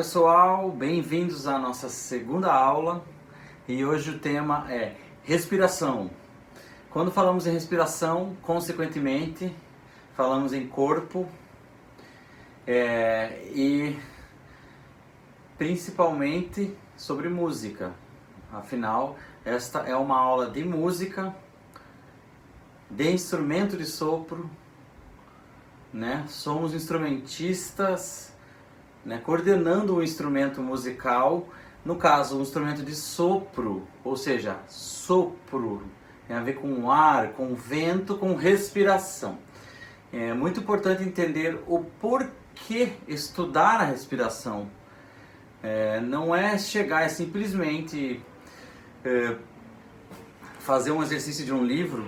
pessoal, bem-vindos à nossa segunda aula e hoje o tema é respiração. Quando falamos em respiração, consequentemente, falamos em corpo e principalmente sobre música. Afinal, esta é uma aula de música, de instrumento de sopro, né? Somos instrumentistas, né, coordenando um instrumento musical, no caso um instrumento de sopro, ou seja, sopro tem a ver com ar, com vento, com respiração. É muito importante entender o porquê estudar a respiração. Não é chegar, é simplesmente fazer um exercício de um livro.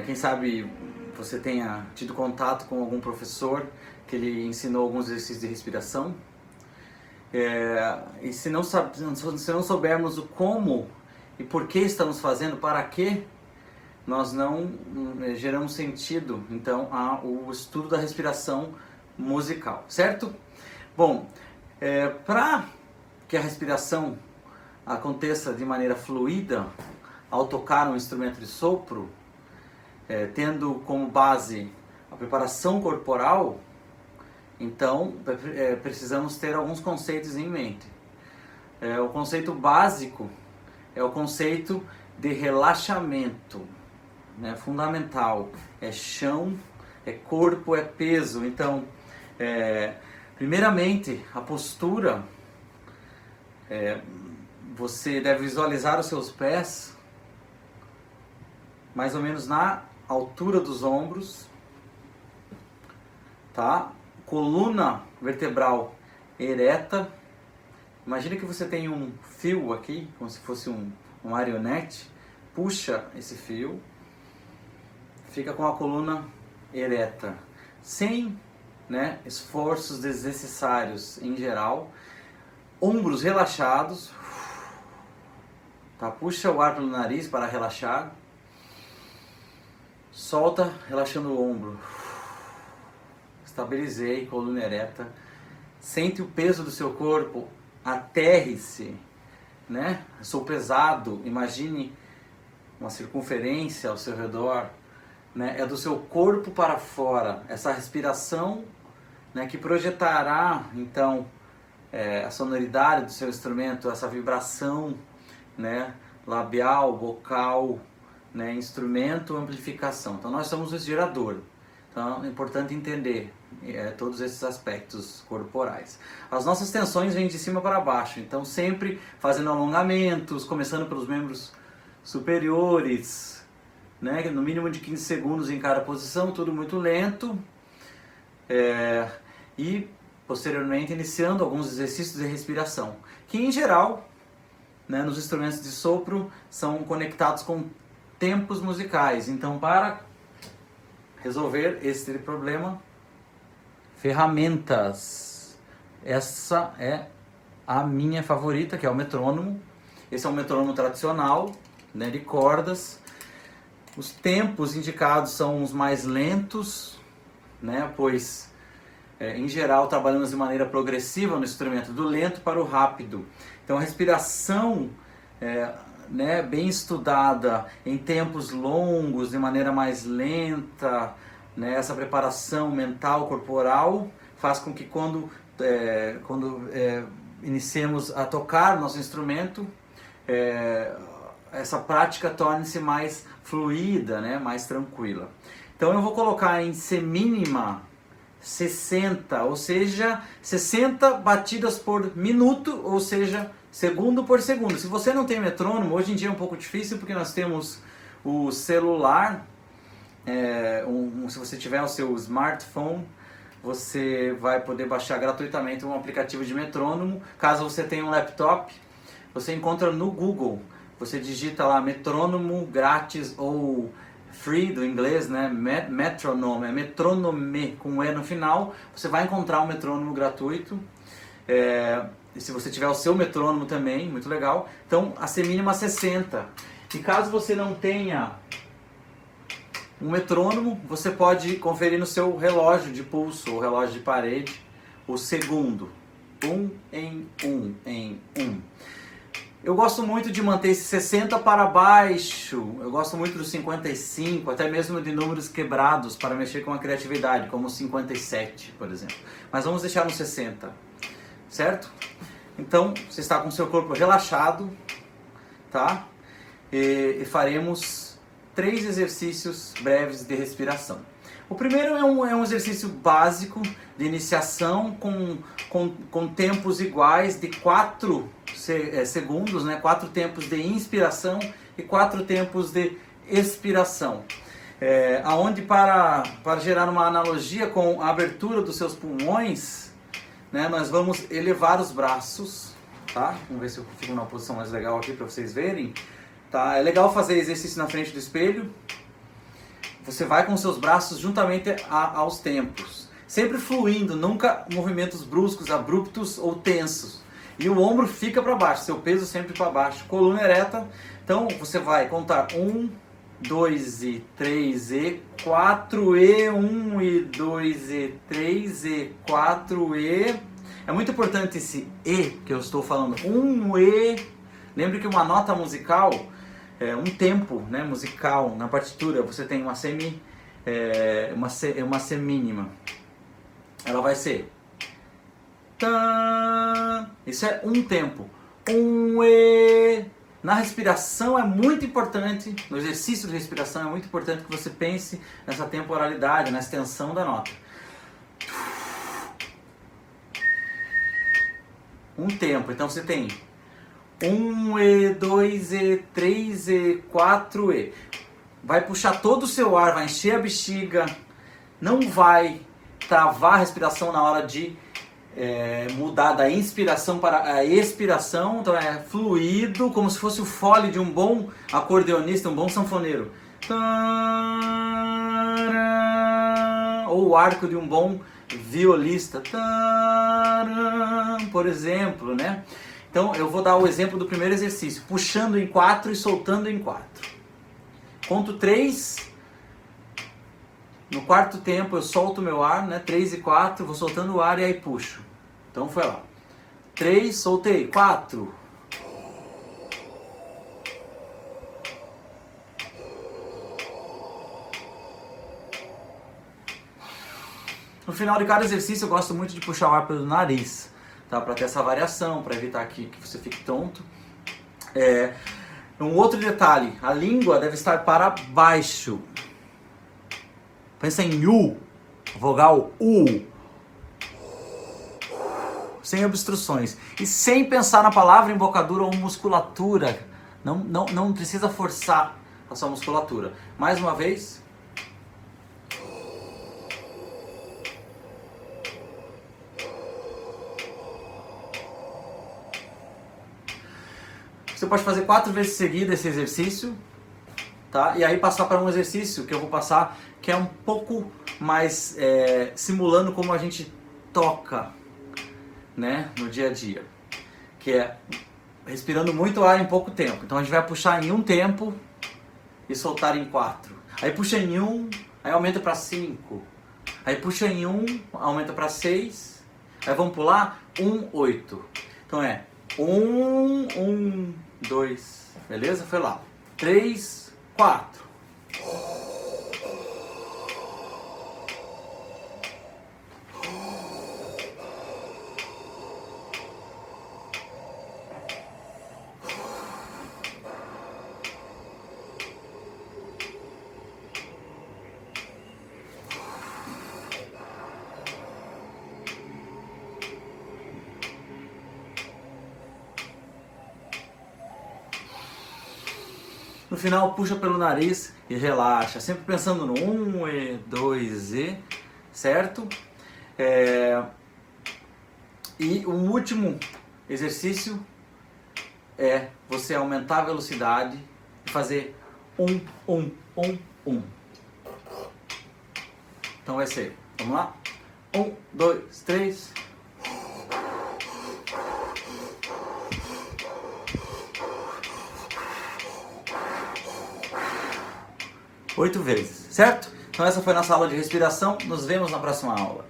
Quem sabe você tenha tido contato com algum professor que ele ensinou alguns exercícios de respiração. E se não soubermos o como e por que estamos fazendo, para quê, nós não geramos sentido, então, ao estudo da respiração musical, certo? Bom, para que a respiração aconteça de maneira fluida ao tocar um instrumento de sopro, tendo como base a preparação corporal, então precisamos ter alguns conceitos em mente. O conceito básico é o conceito de relaxamento, né? Fundamental. É chão, é corpo, é peso. Então, primeiramente, a postura, você deve visualizar os seus pés mais ou menos na altura dos ombros, tá? Coluna vertebral ereta. Imagina que você tem um fio aqui, como se fosse uma marionete. Puxa esse fio, fica com a coluna ereta, sem, né, esforços desnecessários em geral. Ombros relaxados, tá? Puxa o ar pelo nariz para relaxar. Solta, relaxando o ombro. Estabilizei, coluna ereta. Sente o peso do seu corpo, aterre-se, né? Sou pesado, imagine uma circunferência ao seu redor, né? É do seu corpo para fora, essa respiração, né, que projetará então a sonoridade do seu instrumento, essa vibração, né, labial, vocal, né, instrumento, amplificação. Então nós somos o gerador. Então é importante entender todos esses aspectos corporais. As nossas tensões vêm de cima para baixo, então sempre fazendo alongamentos, começando pelos membros superiores, né, no mínimo de 15 segundos em cada posição, tudo muito lento, e posteriormente iniciando alguns exercícios de respiração, que em geral, né, nos instrumentos de sopro são conectados com tempos musicais. Então, para resolver esse problema, ferramentas. Essa é a minha favorita, que é o metrônomo. Esse é um metrônomo tradicional, né, de cordas. Os tempos indicados são os mais lentos, né, pois em geral trabalhamos de maneira progressiva no instrumento, do lento para o rápido. Então a respiração né, bem estudada em tempos longos, de maneira mais lenta, né, essa preparação mental, corporal, faz com que quando iniciemos a tocar o nosso instrumento, essa prática torne-se mais fluida, né, mais tranquila. Então eu vou colocar em C mínima 60, ou seja, 60 batidas por minuto, ou seja, segundo por segundo. Se você não tem metrônomo, hoje em dia é um pouco difícil porque nós temos o celular, se você tiver o seu smartphone, você vai poder baixar gratuitamente um aplicativo de metrônomo. Caso você tenha um laptop, você encontra no Google, você digita lá metrônomo grátis ou free do inglês, né? Metronome, é metronome com E no final. Você vai encontrar um metrônomo gratuito. E se você tiver o seu metrônomo também, muito legal. Então, a C mínima 60. E caso você não tenha um metrônomo, você pode conferir no seu relógio de pulso ou relógio de parede o segundo, um. Eu gosto muito de manter esse 60 para baixo, eu gosto muito do 55, até mesmo de números quebrados para mexer com a criatividade, como o 57, por exemplo. Mas vamos deixar no 60, certo? Então, você está com o seu corpo relaxado, tá? E faremos 3 exercícios breves de respiração. O primeiro é um exercício básico de iniciação com tempos iguais de 4 segundos, né? 4 tempos de inspiração e 4 tempos de expiração. Aonde para gerar uma analogia com a abertura dos seus pulmões, né, nós vamos elevar os braços, tá? Vamos ver se eu fico numa posição mais legal aqui para vocês verem. Tá? É legal fazer exercício na frente do espelho. Você vai com seus braços juntamente aos tempos, sempre fluindo, nunca movimentos bruscos, abruptos ou tensos. E o ombro fica para baixo, seu peso sempre para baixo, coluna ereta. Então você vai contar 1, 2 e 3 e 4 e 1 e 2 e 3 e 4 e... É muito importante esse e que eu estou falando, 1 e... Lembre que uma nota musical... um tempo, né, musical na partitura, você tem uma semínima. Ela vai ser tan. Isso é um tempo. Um e. Na respiração é muito importante, no exercício de respiração é muito importante que você pense nessa temporalidade, na extensão da nota. Um tempo. Então você tem 1 e, 2 e, 3 e, 4 e. Vai puxar todo o seu ar, vai encher a bexiga, não vai travar a respiração na hora de mudar da inspiração para a expiração. Então é fluido, como se fosse o fole de um bom acordeonista, um bom sanfoneiro. Ou o arco de um bom violista, por exemplo, né? Então eu vou dar o exemplo do primeiro exercício, puxando em 4 e soltando em 4. Conto 3, no quarto tempo eu solto meu ar, né? 3 e 4, vou soltando o ar e aí puxo. Então foi lá. 3, soltei, 4. No final de cada exercício eu gosto muito de puxar o ar pelo nariz, tá? Para ter essa variação, para evitar que você fique tonto. Um outro detalhe, a língua deve estar para baixo. Pensa em U, vogal U. Sem obstruções. E sem pensar na palavra embocadura ou musculatura. Não precisa forçar a sua musculatura. Mais uma vez. Você pode fazer 4 vezes seguida esse exercício, tá? E aí passar para um exercício que eu vou passar, que é um pouco mais simulando como a gente toca, né, no dia a dia, que é respirando muito ar em pouco tempo. Então a gente vai puxar em um tempo e soltar em 4. Aí puxa em 1, aí aumenta para 5. Aí puxa em 1, aumenta para 6. Aí vamos pular 1, 8. Então é 1, 2, beleza? Foi lá. 3, 4. No final, puxa pelo nariz e relaxa, sempre pensando no 1 e 2 e, certo? E o último exercício é você aumentar a velocidade e fazer 1, 1, 1, 1. Então vai ser, vamos lá? 1, 2, 3... 8 vezes, certo? Então essa foi a nossa aula de respiração. Nos vemos na próxima aula.